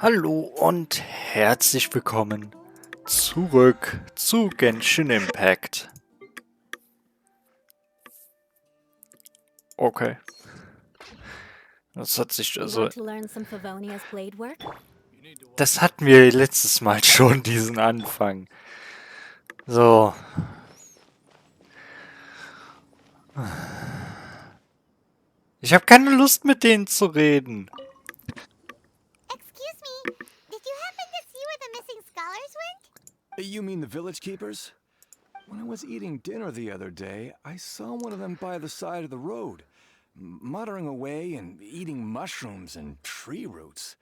Hallo und herzlich willkommen zurück zu Genshin Impact. Okay. Das hat sich also... Das hatten wir letztes Mal schon, diesen Anfang. So. Ich habe keine Lust, mit denen zu reden. Excuse me, did you happen to see where the missing scholars went? You mean the village keepers? When I was eating dinner the other day, I saw one of them by the side of the road, muttering away and eating mushrooms and tree roots.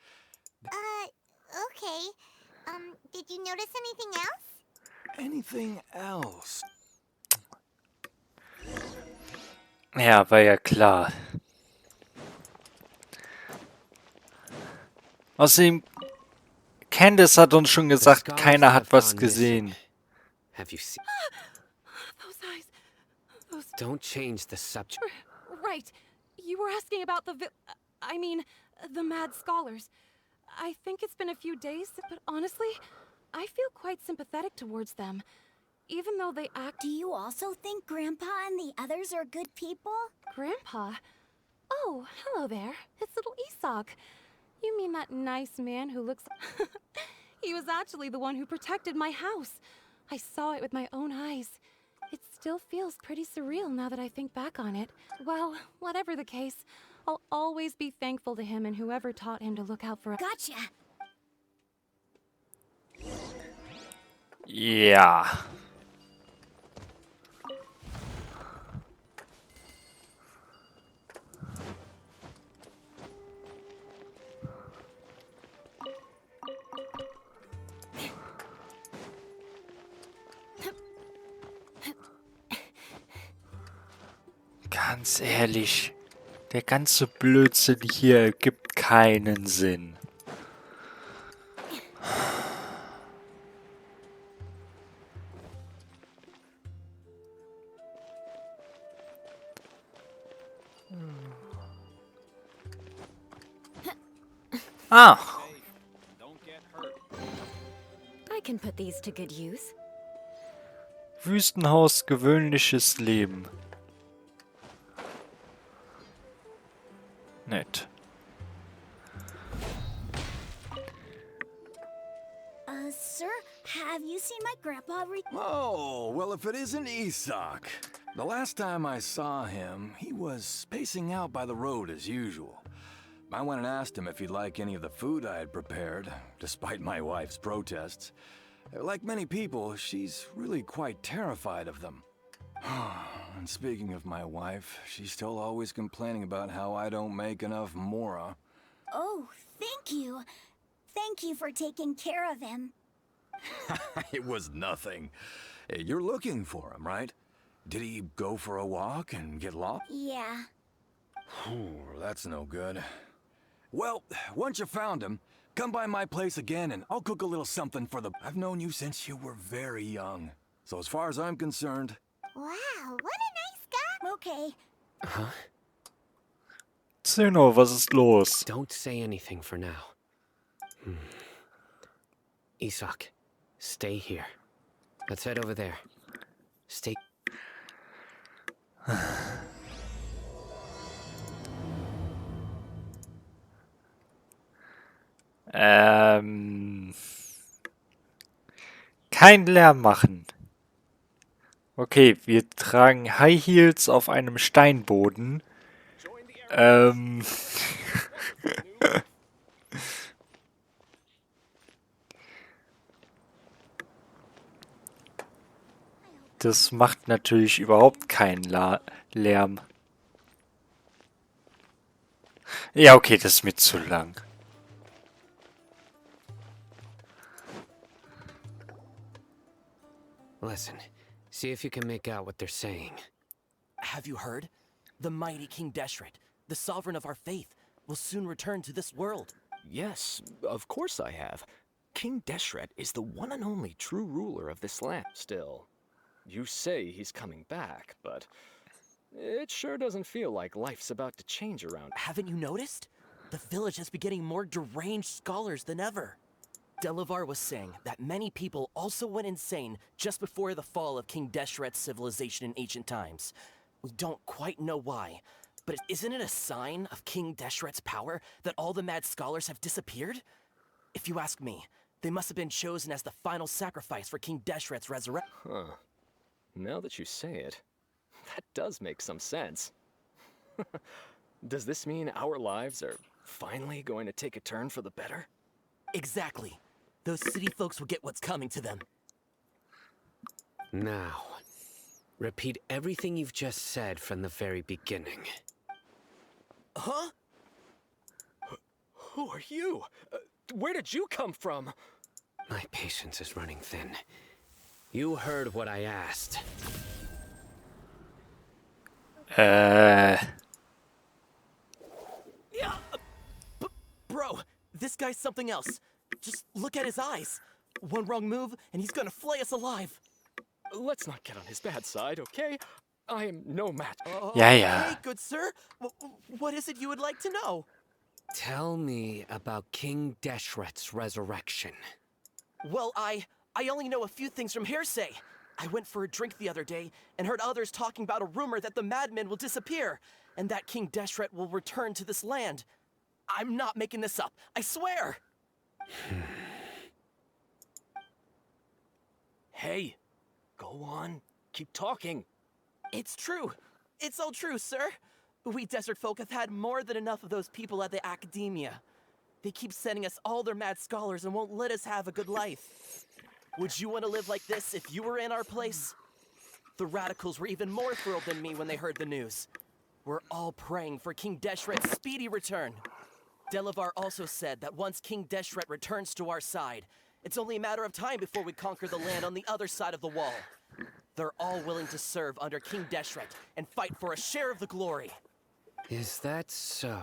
Okay. Did you notice anything else? Anything else? Ja, war ja klar. Außerdem, Candice hat uns schon gesagt, keiner hat was gesehen. Have you seen? Those eyes. Those... Don't change the subject. Right. You were asking about the mad scholars. I think it's been a few days, but honestly, I feel quite sympathetic towards them. Even though they act... Do you also think Grandpa and the others are good people? Grandpa? Oh, hello there. It's little Isak. You mean that nice man who looks... He was actually the one who protected my house. I saw it with my own eyes. It still feels pretty surreal now that I think back on it. Well, whatever the case, I'll always be thankful to him and whoever taught him to look out for... Gotcha. Ja. Ganz ehrlich, der ganze Blödsinn hier ergibt keinen Sinn. Ah, I can put these to good use. Wüstenhaus, gewöhnliches Leben. Nett. Sir, have you seen my grandpa Oh, well, if it isn't Isak. The last time I saw him, he was pacing out by the road as usual. I went and asked him if he'd like any of the food I had prepared, despite my wife's protests. Like many people, she's really quite terrified of them. And speaking of my wife, she's still always complaining about how I don't make enough mora. Oh, thank you. Thank you for taking care of him. It was nothing. You're looking for him, right? Did he go for a walk and get lost? Yeah. That's no good. Well, once you found him, come by my place again and I'll cook a little something for the... I've known you since you were very young. So as far as I'm concerned... Wow, what a nice guy. Okay. Huh? Zeno, was ist los? Don't say anything for now. Isak, stay here. Let's head over there. Stay... Kein Lärm machen. Okay, wir tragen High Heels auf einem Steinboden. Das macht natürlich überhaupt keinen Lärm. Ja, okay, das ist mir zu lang. Listen, see if you can make out what they're saying. Have you heard? The mighty King Deshret, the sovereign of our faith, will soon return to this world. Yes, of course I have. King Deshret is the one and only true ruler of this land. Still, you say he's coming back, but it sure doesn't feel like life's about to change around. Haven't you noticed? The village has been getting more deranged scholars than ever. Delavar was saying that many people also went insane just before the fall of King Deshret's civilization in ancient times. We don't quite know why, but isn't it a sign of King Deshret's power that all the mad scholars have disappeared? If you ask me, they must have been chosen as the final sacrifice for King Deshret's resurrection. Huh. Now that you say it, that does make some sense. Does this mean our lives are finally going to take a turn for the better? Exactly. Those city folks will get what's coming to them. Now, repeat everything you've just said from the very beginning. Huh? Who are you? Where did you come from? My patience is running thin. You heard what I asked. Yeah. Bro, this guy's something else. Just look at his eyes. One wrong move, and he's gonna flay us alive. Let's not get on his bad side, okay? I am no match. Ja, Hey, ja. good sir. What is it you would like to know? Tell me about King Deshret's resurrection. Well, I only know a few things from hearsay. I went for a drink the other day and heard others talking about a rumor that the madmen will disappear and that King Deshret will return to this land. I'm not making this up, I swear. Hey, go on. Keep talking. It's true. It's all true, sir. We desert folk have had more than enough of those people at the academia. They keep sending us all their mad scholars and won't let us have a good life. Would you want to live like this if you were in our place? The radicals were even more thrilled than me when they heard the news. We're all praying for King Deshret's speedy return. Delavar also said that once King Deshret returns to our side, it's only a matter of time before we conquer the land on the other side of the wall. They're all willing to serve under King Deshret and fight for a share of the glory. Is that so?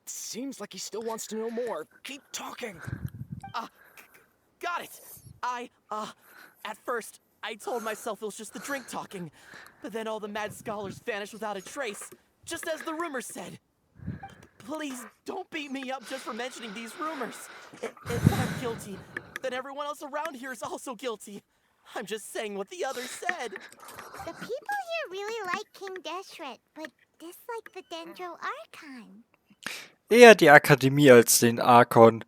Seems like he still wants to know more. Keep talking. Got it! At first, I told myself it was just the drink talking, but then all the mad scholars vanished without a trace, just as the rumors said. Please don't beat me up just for mentioning these rumors. If I'm guilty, then everyone else around here is also guilty. I'm just saying what the others said. The people here really like King Deshret, but dislike the Dendro Archon. Eher die Akademie als den Archon.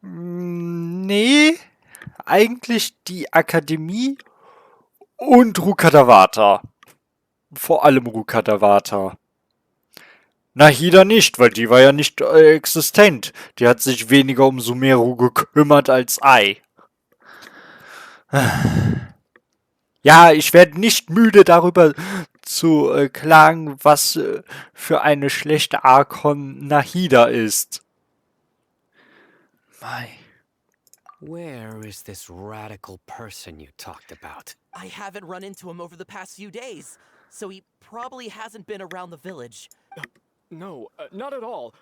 Nee, eigentlich die Akademie und Rukkhadavata. Vor allem Rukkhadavata. Nahida nicht, weil die war ja nicht existent. Die hat sich weniger um Sumeru gekümmert als Ai. Ja, ich werde nicht müde darüber zu klagen, was für eine schlechte Archon Nahida ist. Mei. Where is this radical person you talked about? I haven't run into him over the past few days, so he probably hasn't been around the village. No, not at all.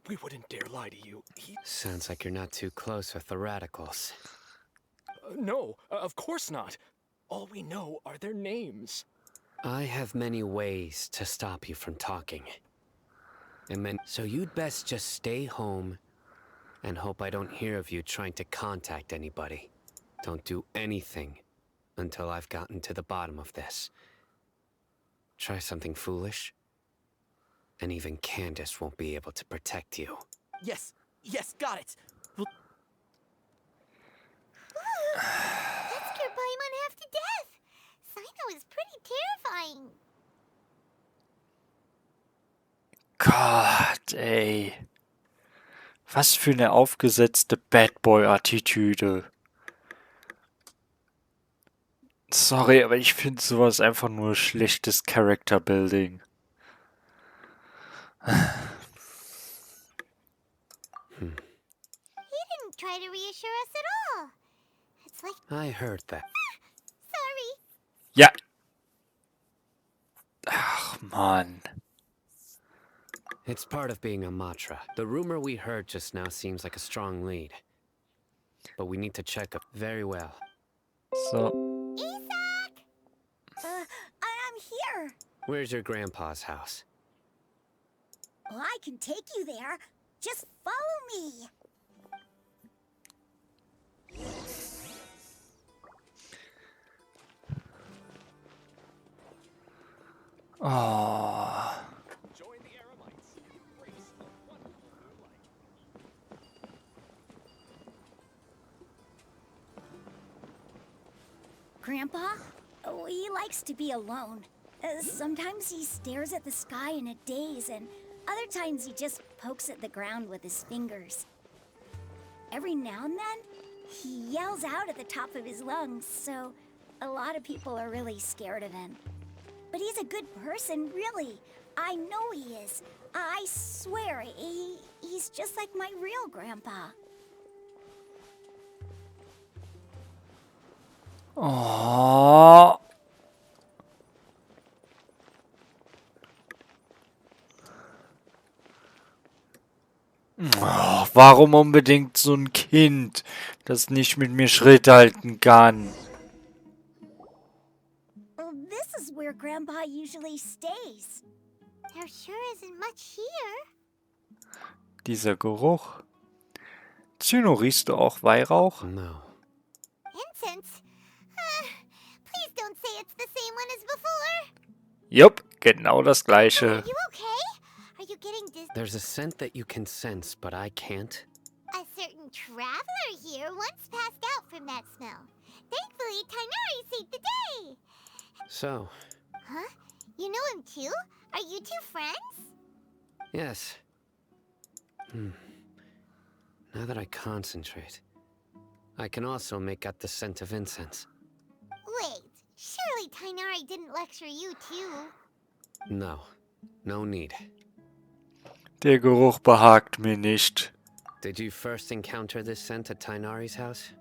We wouldn't dare lie to you. Sounds like you're not too close with the radicals. No, of course not. All we know are their names. I have many ways to stop you from talking. So you'd best just stay home and hope I don't hear of you trying to contact anybody. Don't do anything until I've gotten to the bottom of this. Try something foolish, and even Candace won't be able to protect you. Yes, got it. That scared Paimon half to death. Sino is pretty terrifying. Gott, ey. Was für eine aufgesetzte Bad Boy-Attitüde. Sorry, aber ich finde sowas einfach nur schlechtes Character-Building. He didn't try to reassure us at all. It's like, I heard that. sorry. Ja. Ach, Mann. It's part of being a Matra. The rumor we heard just now seems like a strong lead. But we need to check up very well. So. Isaac! I'm here. Where's your grandpa's house? Well, I can take you there. Just follow me. Oh. Join the Aramites. Embrace the wonderful new life. Grandpa? Oh, he likes to be alone. Sometimes he stares at the sky in a daze, and other times he just pokes at the ground with his fingers. Every now and then, he yells out at the top of his lungs, so a lot of people are really scared of him. But he's a good person, really. I know he is. I swear, he's just like my real grandpa. Oh. Oh, warum unbedingt so ein Kind, das nicht mit mir Schritt halten kann? Well, this is where Grandpa usually stays. There sure isn't much here. Dieser Geruch. Zyno, riechst du auch Weihrauch? No. Incense? Please don't say it's the same one as before. Jupp, genau das Are gleiche. you okay? Are you getting dizzy? There's a scent that you can sense, but I can't. A certain traveler here once passed out from that smell. Thankfully, Tainari saved the day. So, Huh? You know him too? Are you two friends? yes. Now that I concentrate, I can also make out the scent of incense. Wait, surely Tainari didn't lecture you too. No, no need. Der Geruch behagt mir nicht. Did you first encounter this scent at Tainari's house?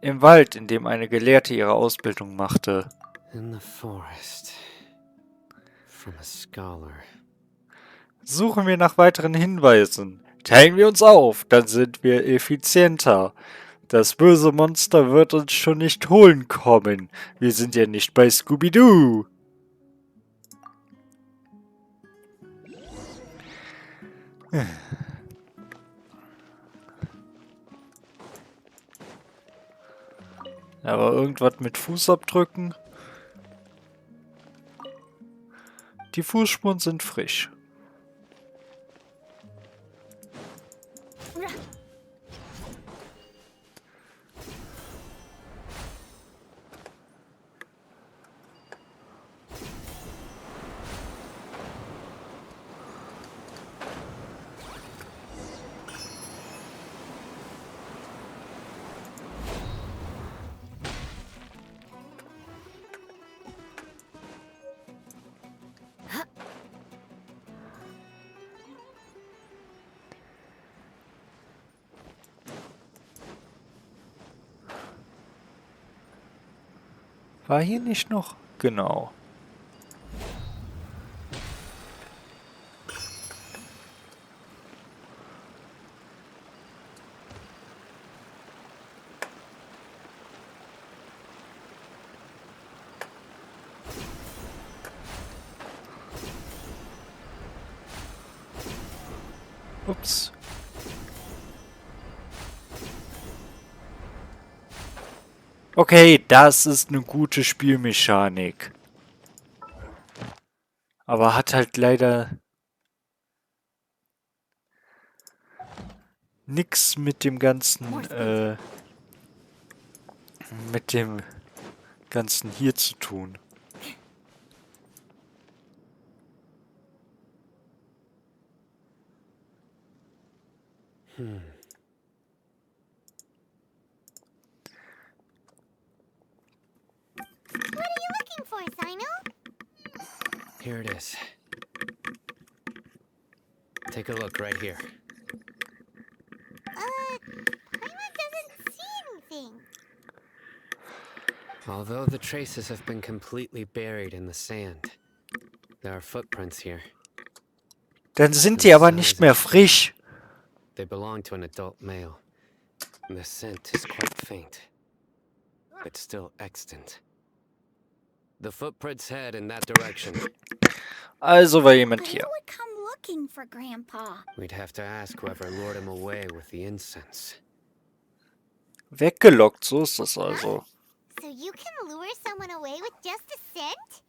Im Wald, in dem eine Gelehrte ihre Ausbildung machte. In the forest. From a scholar. Suchen wir nach weiteren Hinweisen. Teilen wir uns auf, dann sind wir effizienter. Das böse Monster wird uns schon nicht holen kommen. Wir sind ja nicht bei Scooby-Doo. Aber irgendwas mit Fußabdrücken? Die Fußspuren sind frisch. War hier nicht noch? Genau. Ups. Okay, das ist eine gute Spielmechanik. Aber hat halt leider nix mit dem ganzen, hier zu tun. What are you looking for, Sino? Here it is. Take a look right here. Paimon doesn't see anything. Although the traces have been completely buried in the sand, there are footprints here. Dann sind die aber nicht mehr frisch. They belong to an adult male. The scent is quite faint, but still extant. The footprints head in that direction. Also war jemand But hier. who would come look looking for Grandpa? We'd have to ask whoever lured him away with the incense. Weggelockt, so ist das also. So you can lure someone away with just a scent?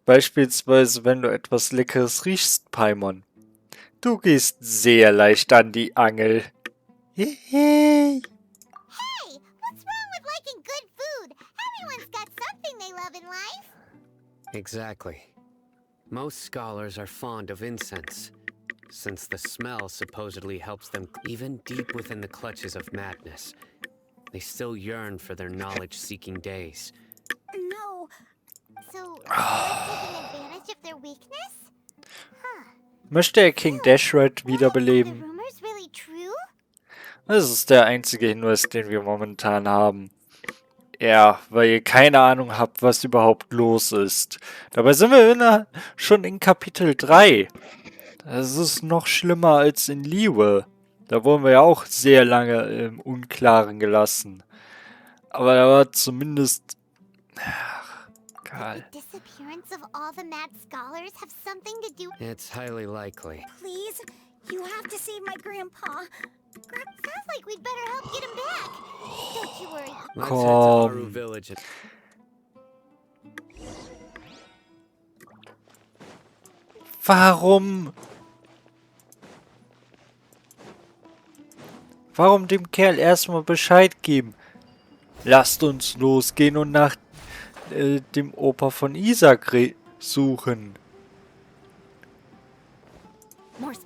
Beispielsweise, wenn du etwas Leckeres riechst, Paimon. Du gehst sehr leicht an die Angel. Hey. Hey, what's wrong with liking good food? Everyone's got something they love in life. Exactly. Most scholars are fond of incense, since the smell supposedly helps them even deep within the clutches of madness. They still yearn for their knowledge-seeking days. No. So, taking advantage of their weakness? Huh. Möchte er King Dashred Are the wiederbeleben? rumors really true? Das ist der einzige Hinweis, den wir momentan haben. Ja, weil ihr keine Ahnung habt, was überhaupt los ist. Dabei sind wir schon in Kapitel 3. Das ist noch schlimmer als in Liebe. Da wurden wir ja auch sehr lange im Unklaren gelassen. Aber da war zumindest... Ach, egal. The disappearance of all the mad scholars have something to do. It's highly likely. Please, you have to save my Grandpa. Sounds like we'd better help get him back. Don't you worry. Let's head to Aru Komm. Village. Warum dem Kerl erstmal Bescheid geben? Lasst uns losgehen und nach dem Opa von Isaac suchen.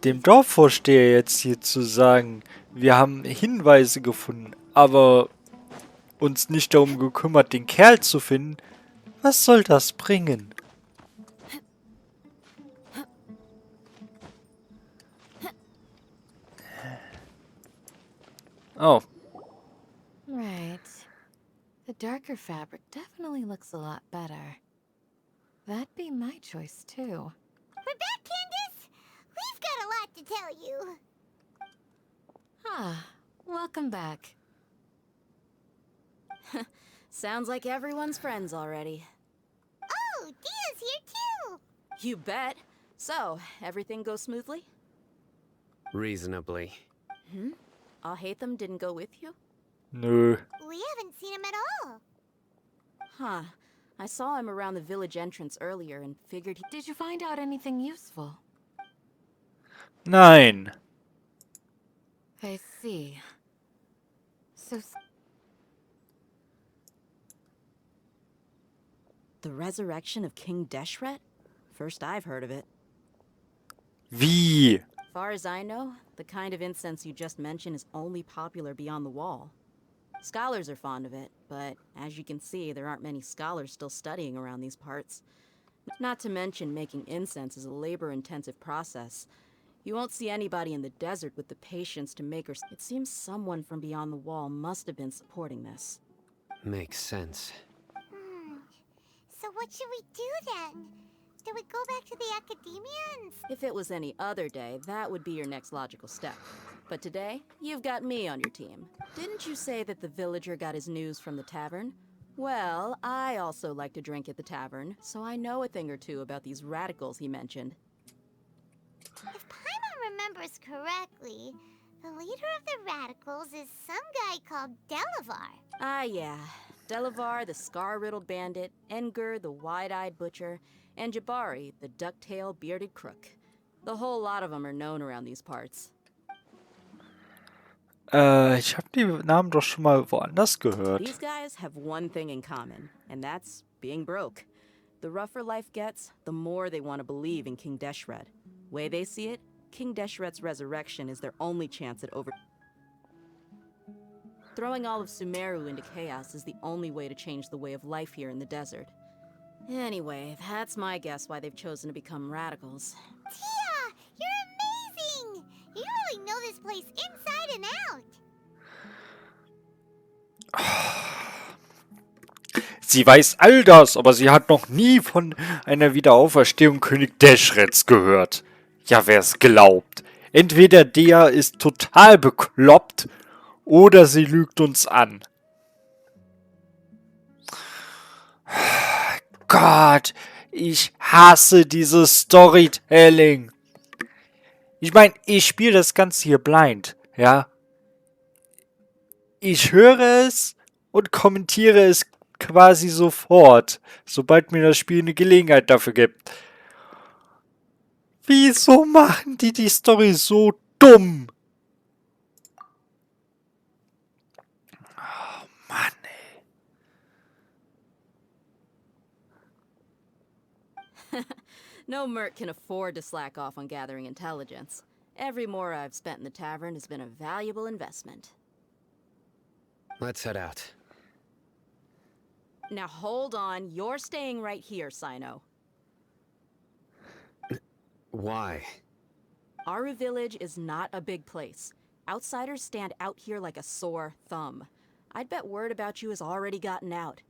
Dem Dorfvorsteher jetzt hier zu sagen, wir haben Hinweise gefunden, aber uns nicht darum gekümmert, den Kerl zu finden, was soll das bringen? Oh, Right. The darker fabric definitely looks a lot better. That'd be my choice, too. We're back, Candace. We've got a lot to tell you. Ah, welcome back. Sounds like everyone's friends already. Oh, Dia's here too. You bet. So, everything goes smoothly? Reasonably. I'll hate them didn't go with you? nö. We haven't seen him at all. Huh. I saw him around the village entrance earlier and figured he... Did you find out anything useful? Nein. I see. So, The resurrection of King Deshret? First I've heard of it. Wie? Far as I know, the kind of incense you just mentioned is only popular beyond the wall. Scholars are fond of it, but as you can see, there aren't many scholars still studying around these parts. Not to mention making incense is a labor-intensive process. You won't see anybody in the desert with the patience to make her... It seems someone from beyond the wall must have been supporting this. Makes sense. So what should we do then? Do we go back to the academia and... If it was any other day, that would be your next logical step. But today, you've got me on your team. Didn't you say that the villager got his news from the tavern? Well, I also like to drink at the tavern, so I know a thing or two about these radicals he mentioned. If Paimon remembers correctly, the leader of the radicals is some guy called Delavar. Ah, yeah. Delavar, the scar-riddled bandit, Engur, the wide-eyed butcher, and Jabari, the duck-tailed bearded crook. The whole lot of them are known around these parts. Ich habe die Namen doch schon mal woanders gehört. These guys have one thing in common, and that's being broke. The rougher life gets, the more they want to believe in King Deshret. Way they see it, King Deshret's resurrection is their only chance at Throwing all of Sumeru into chaos is the only way to change the way of life here in the desert. Anyway, that's my guess why they've chosen to become radicals. Tia, you're amazing! You really know this place inside and out. Sie weiß all das, aber sie hat noch nie von einer Wiederauferstehung König Deshrets gehört. Ja, wer es glaubt. Entweder der ist total bekloppt oder sie lügt uns an. Gott, Ich hasse dieses Storytelling. Ich meine, ich spiele das Ganze hier blind, ja. Ich höre es und kommentiere es quasi sofort, sobald mir das Spiel eine Gelegenheit dafür gibt. Wieso machen die Story so dumm? Oh Mann, ey. No merc can afford to slack off on gathering intelligence. Every mora I've spent in the tavern has been a valuable investment. Let's head out. Now hold on, you're staying right here, Sino. Why? Aru Village is not a big place. Outsiders stand out here like a sore thumb. I'd bet word about you has already gotten out.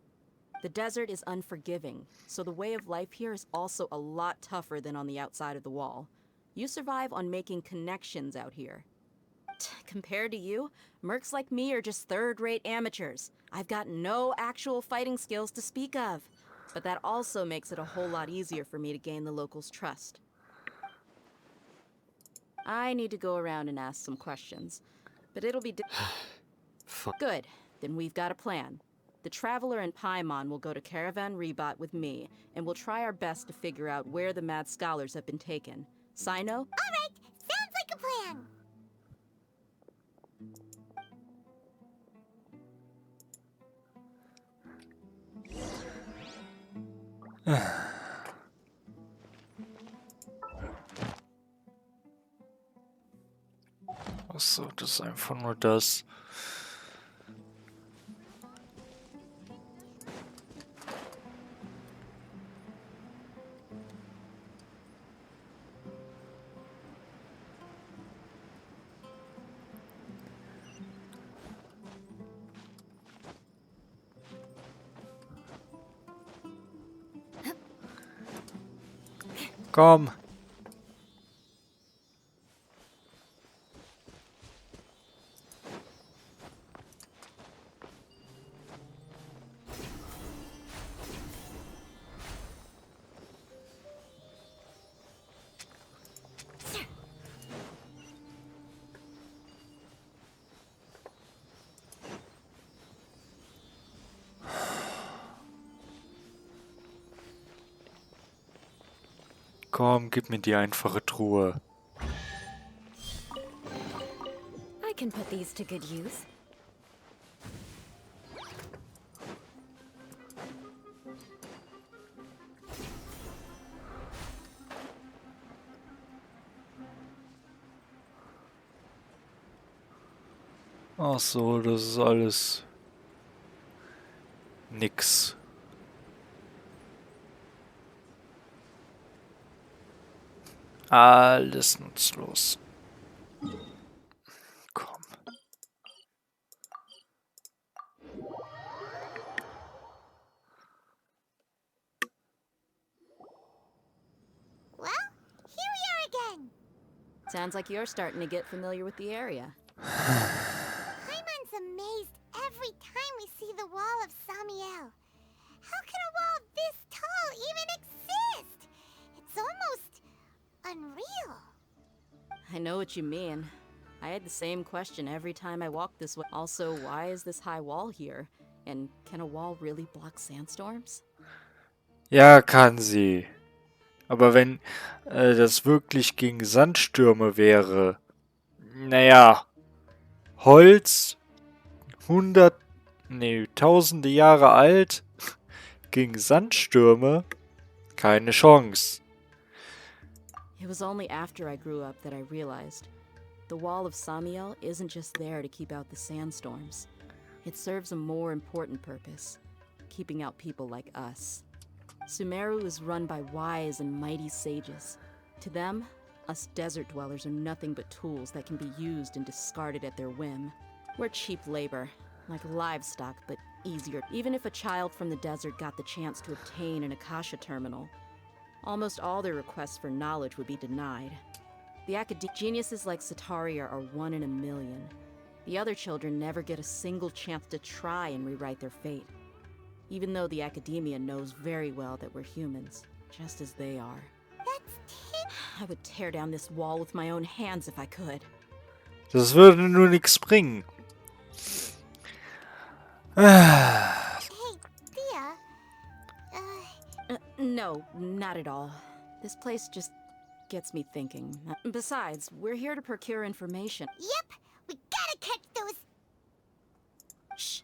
The desert is unforgiving, so the way of life here is also a lot tougher than on the outside of the wall. You survive on making connections out here. Compared to you, mercs like me are just third-rate amateurs. I've got no actual fighting skills to speak of. But that also makes it a whole lot easier for me to gain the locals' trust. I need to go around and ask some questions, but it'll be good. Then we've got a plan. The Traveler and Paimon will go to Caravan Rebot with me, and we'll try our best to figure out where the Mad Scholars have been taken. Sino? All right, sounds like a plan. Achso, das ist einfach nur das. Komm. Komm, gib mir die einfache Truhe. I can put these to good use. Ach so, das ist alles nix. Alles nutzlos. Komm. Well, here we are again. Sounds like you're starting to get familiar with the area. Paimon's amazed every time we see the wall of Samiel. How can a wall this tall even exist? It's almost unreal. I know what you mean. I had the same question every time I walked this way. Also, why is this high wall here? And can a wall really block sandstorms? Ja, kann sie. Aber wenn das wirklich gegen Sandstürme wäre, naja, Holz, tausende Jahre alt, gegen Sandstürme, keine Chance. It was only after I grew up that I realized the wall of Samiel isn't just there to keep out the sandstorms. It serves a more important purpose, keeping out people like us. Sumeru is run by wise and mighty sages. To them, us desert dwellers are nothing but tools that can be used and discarded at their whim. We're cheap labor, like livestock, but easier. Even if a child from the desert got the chance to obtain an Akasha terminal, almost all their requests for knowledge would be denied. The geniuses like Sataria are 1 in a million. The other children never get a single chance to try and rewrite their fate. Even though the academia knows very well that we're humans, just as they are. That's I would tear down this wall with my own hands if I could. Das würde nur nichts bringen. Ah, Hey, Thea. No, not at all. This place just gets me thinking. Besides, we're here to procure information. Yep, we gotta catch those. Shh.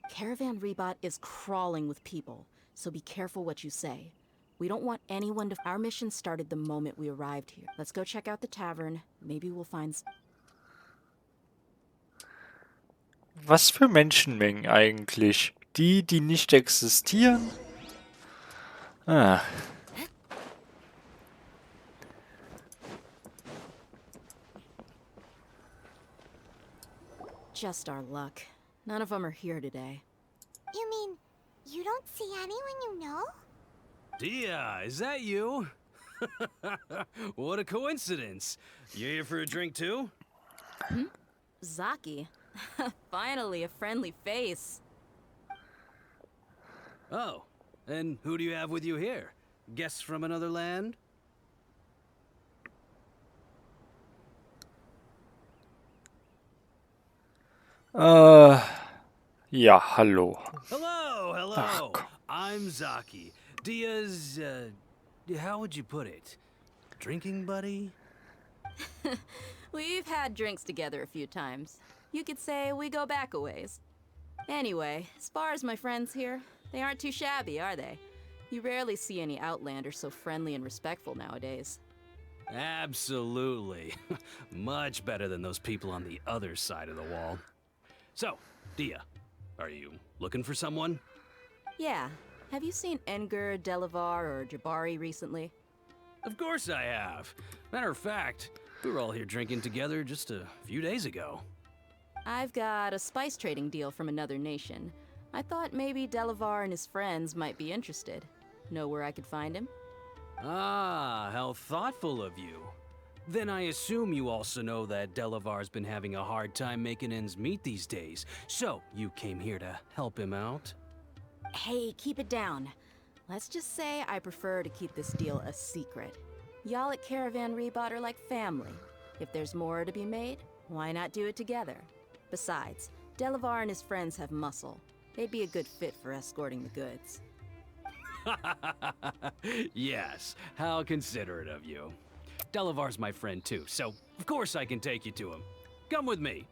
Caravan Rebot is crawling with people, so be careful what you say. We don't want anyone to... Our mission started the moment we arrived here. Let's go check out the tavern. Maybe we'll find... was für Menschenmengen eigentlich? Die, die nicht existieren? Ah. Just our luck. None of them are here today. You mean, you don't see anyone you know? Dia, is that you? What a coincidence. You here for a drink too? Zaki. Finally, a friendly face. Oh, and who do you have with you here? Guests from another land? Ja, hallo. Hello, hello. Ach, komm. I'm Zaki. Dia's, how would you put it? Drinking buddy? We've had drinks together a few times. You could say we go back a ways. Anyway, as far as my friends here, they aren't too shabby, are they? You rarely see any Outlanders so friendly and respectful nowadays. Absolutely. Much better than those people on the other side of the wall. So, Dia, are you looking for someone? Yeah. Have you seen Enger, Delavar, or Jabari recently? Of course I have. Matter of fact, we were all here drinking together just a few days ago. I've got a spice trading deal from another nation. I thought maybe Delavar and his friends might be interested. Know where I could find him? Ah, how thoughtful of you. Then I assume you also know that Delavar's been having a hard time making ends meet these days, so you came here to help him out? Hey, keep it down. Let's just say I prefer to keep this deal a secret. Y'all at Caravan Rebot are like family. If there's more to be made, why not do it together? Besides, Delavar and his friends have muscle. They'd be a good fit for escorting the goods. Yes, how considerate of you. Delavar's my friend too, so of course I can take you to him. Come with me.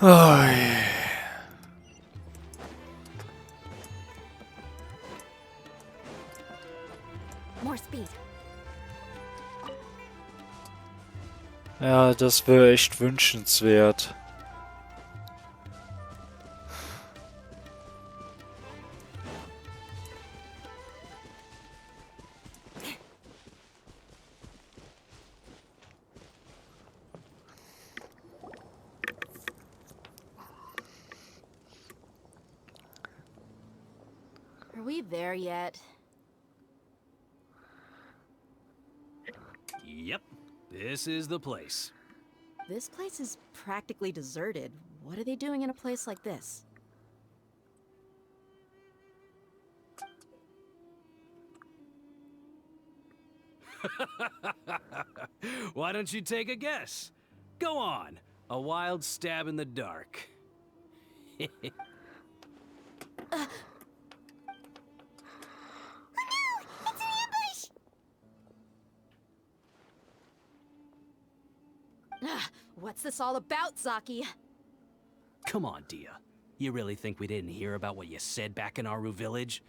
Ui. More speed. Ja, das wäre echt wünschenswert. Are we there yet? Yep, this is the place. This place is practically deserted. What are they doing in a place like this? Why don't you take a guess? Go on, a wild stab in the dark. What's this all about, Zaki? Come on, Dia. You really think we didn't hear about what you said back in Aru Village?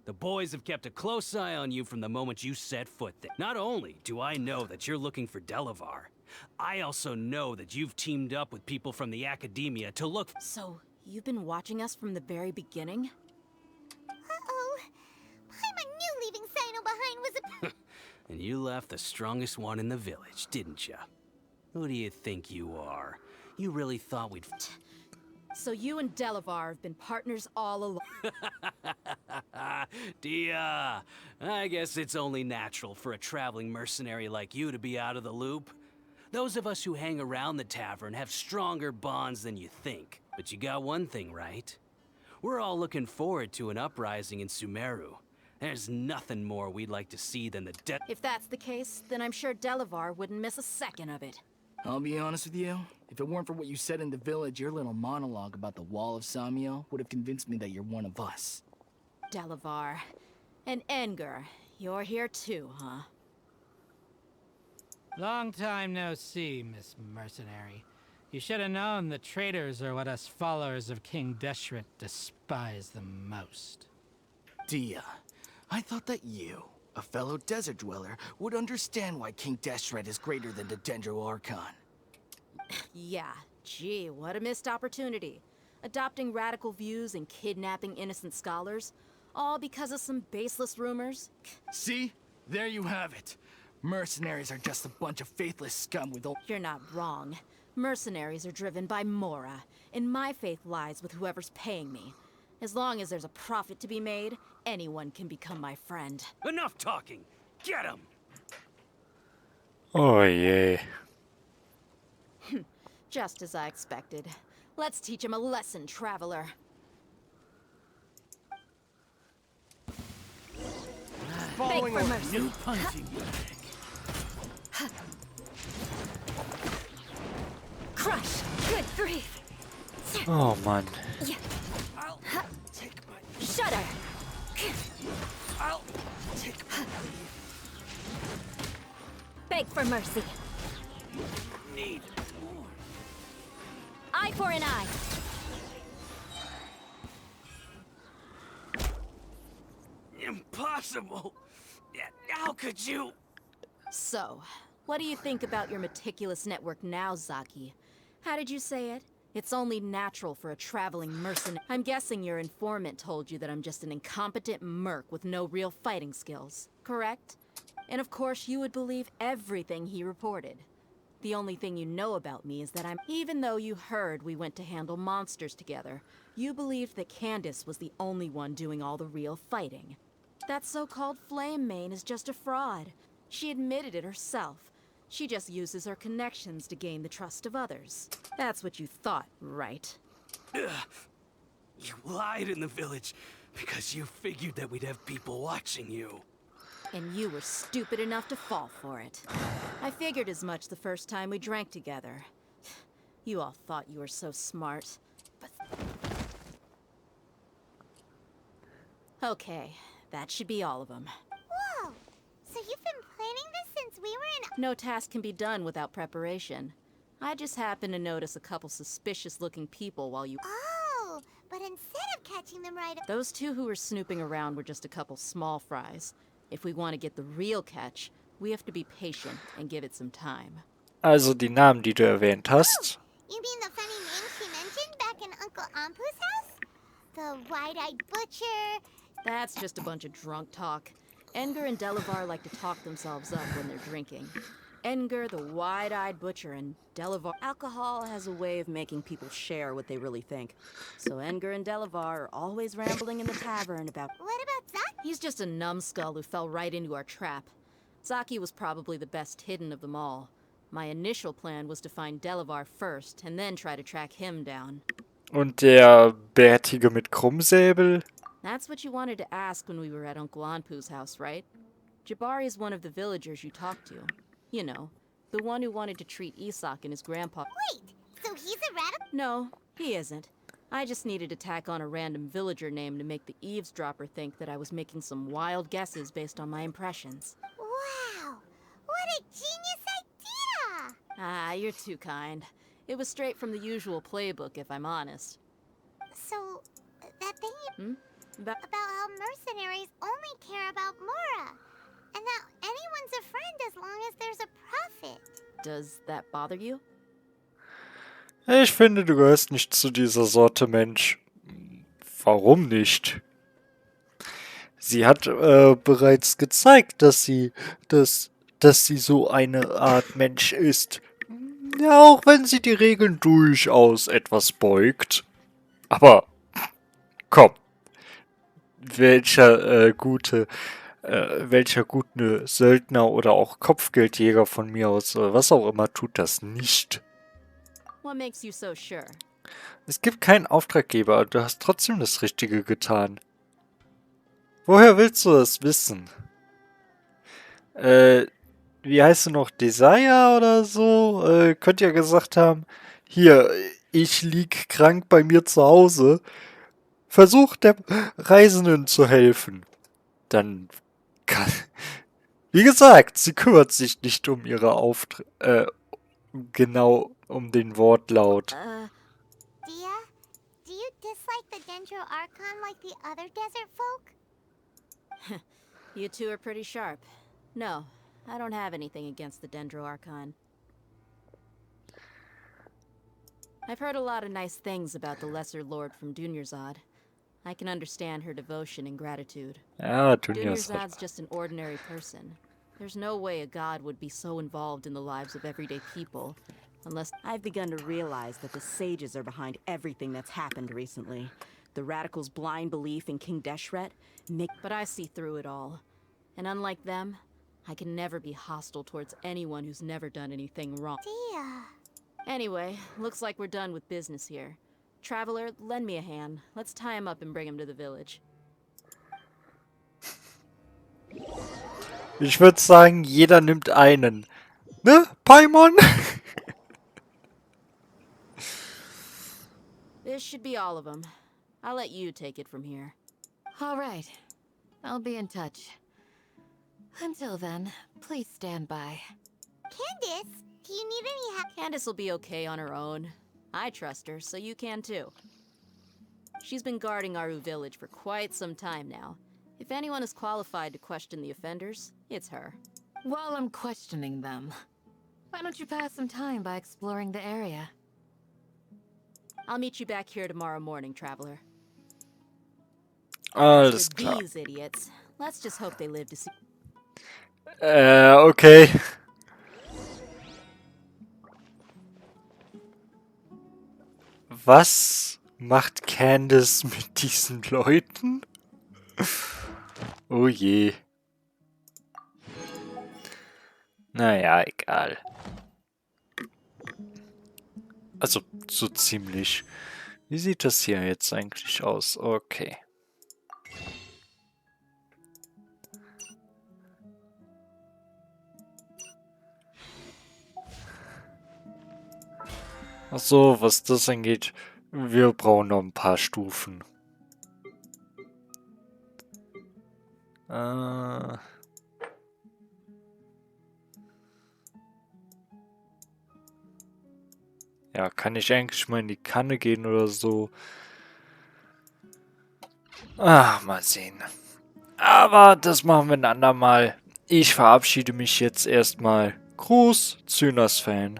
The boys have kept a close eye on you from the moment you set foot there. Not only do I know that you're looking for Delavar, I also know that you've teamed up with people from the Academia to look... So, you've been watching us from the very beginning? Uh-oh. Paimon knew leaving Sino behind was a... And you left the strongest one in the village, didn't you? Who do you think you are? You really thought we'd... So you and Delavar have been partners all along. Dia, I guess it's only natural for a traveling mercenary like you to be out of the loop. Those of us who hang around the tavern have stronger bonds than you think. But you got one thing right. We're all looking forward to an uprising in Sumeru. There's nothing more we'd like to see than the death. If that's the case, then I'm sure Delavar wouldn't miss a second of it. I'll be honest with you. If it weren't for what you said in the village, your little monologue about the Wall of Samiel would have convinced me that you're one of us. Delavar. And Enger, you're here too, huh? Long time no see, Miss Mercenary. You should have known the traitors are what us followers of King Deshret despise the most. Dia, I thought that you, a fellow desert dweller, would understand why King Deshret is greater than the Dendro Archon. Yeah, gee, what a missed opportunity. Adopting radical views and kidnapping innocent scholars, all because of some baseless rumors. See? There you have it. Mercenaries are just a bunch of faithless scum with You're not wrong. Mercenaries are driven by Mora, and my faith lies with whoever's paying me. As long as there's a profit to be made, anyone can become my friend. Enough talking! Get him! Oh je. Just as I expected. Let's teach him a lesson, traveler. Beg for mercy. new punching bag. Crush! Good grief! Oh Mann. I'll take my... Shudder! I'll take my... Beg for mercy. Need more. Eye for an eye. Impossible! How could you? So, what do you think about your meticulous network now, Zaki? How did you say it? It's only natural for a traveling mercenary. I'm guessing your informant told you that I'm just an incompetent merc with no real fighting skills, correct? And of course, you would believe everything he reported. The only thing you know about me is that even though you heard we went to handle monsters together, you believed that Candace was the only one doing all the real fighting. That so-called Flame Mane is just a fraud. She admitted it herself. She just uses her connections to gain the trust of others. That's what you thought, right? You lied in the village because you figured that we'd have people watching you. And you were stupid enough to fall for it. I figured as much the first time we drank together. You all thought you were so smart, but... Okay, that should be all of them. Whoa! So you've been planning this since we were in... No task can be done without preparation. I just happened to notice a couple suspicious-looking people while you... Oh, but instead of catching them right... Those two who were snooping around were just a couple small fries. If we want to get the real catch, we have to be patient and give it some time. Also die Namen, die du erwähnt hast. You mean the funny name she mentioned back in Uncle Ampu's house? The wide-eyed butcher... That's just a bunch of drunk talk. Enger and Delavar like to talk themselves up when they're drinking. Enger, the wide-eyed butcher, and Delavar... Alcohol has a way of making people share what they really think. So Enger and Delavar are always rambling in the tavern about... What about Zaki? He's just a numbskull who fell right into our trap. Zaki was probably the best hidden of them all. My initial plan was to find Delavar first, and then try to track him down. Und der Bärtige mit Krummsäbel? That's what you wanted to ask when we were at Uncle Anpu's house, right? Jabari is one of the villagers you talked to. You know, the one who wanted to treat Isak and his grandpa. Wait, so he's a radical? No, he isn't. I just needed to tack on a random villager name to make the eavesdropper think that I was making some wild guesses based on my impressions. Wow, what a genius idea! Ah, you're too kind. It was straight from the usual playbook, if I'm honest. So, that thing you... About how mercenaries only care about Mora, and that anyone's a friend as long as there's a profit. Does that bother you? Ich finde, du gehörst nicht zu dieser Sorte Mensch. Warum nicht? Sie hat bereits gezeigt, dass sie so eine Art Mensch ist. Ja, auch wenn sie die Regeln durchaus etwas beugt. Aber, komm. Welcher gute Söldner oder auch Kopfgeldjäger von mir aus, was auch immer, tut das nicht. What makes you so sure? Es gibt keinen Auftraggeber, und du hast trotzdem das Richtige getan. Woher willst du das wissen? Wie heißt du noch? Desire oder so? Könnt ihr gesagt haben, hier, ich lieg krank bei mir zu Hause. Versuch der Reisenden zu helfen. Dann kann... Wie gesagt, sie kümmert sich nicht um ihre genau um den Wortlaut. Dia, do you dislike the Dendro Archon like the other desert folk? You two are pretty sharp. No, I don't have anything against the Dendro Archon. I've heard a lot of nice things about the Lesser Lord from Dunyarzad. I can understand her devotion and gratitude. Ja, Dunyarzad's just an ordinary person. There's no way a god would be so involved in the lives of everyday people, unless... I've begun to realize that the sages are behind everything that's happened recently. The radicals' blind belief in King Deshret make... But I see through it all. And unlike them, I can never be hostile towards anyone who's never done anything wrong. Dia. Anyway, looks like we're done with business here. Traveler, lend me a hand. Let's tie him up and bring him to the village. Ich würde sagen, jeder nimmt einen. Ne, Paimon? This should be all of them. I'll let you take it from here. All right. I'll be in touch. Until then, please stand by. Candace, do you need any help? Candace will be okay on her own. I trust her, so you can too. She's been guarding Aru village for quite some time now. If anyone is qualified to question the offenders, it's her. While I'm questioning them, why don't you pass some time by exploring the area? I'll meet you back here tomorrow morning, Traveler. Alles For klar. these idiots, let's just hope they live to see... Okay. Was macht Candace mit diesen Leuten? Oh je. Naja, egal. Also, so ziemlich. Wie sieht das hier jetzt eigentlich aus? Okay. Ach so, was das angeht, wir brauchen noch ein paar Stufen. Ja, kann ich eigentlich mal in die Kanne gehen oder so? Ach, mal sehen. Aber das machen wir ein andermal. Ich verabschiede mich jetzt erstmal. Gruß, Zynas-Fan.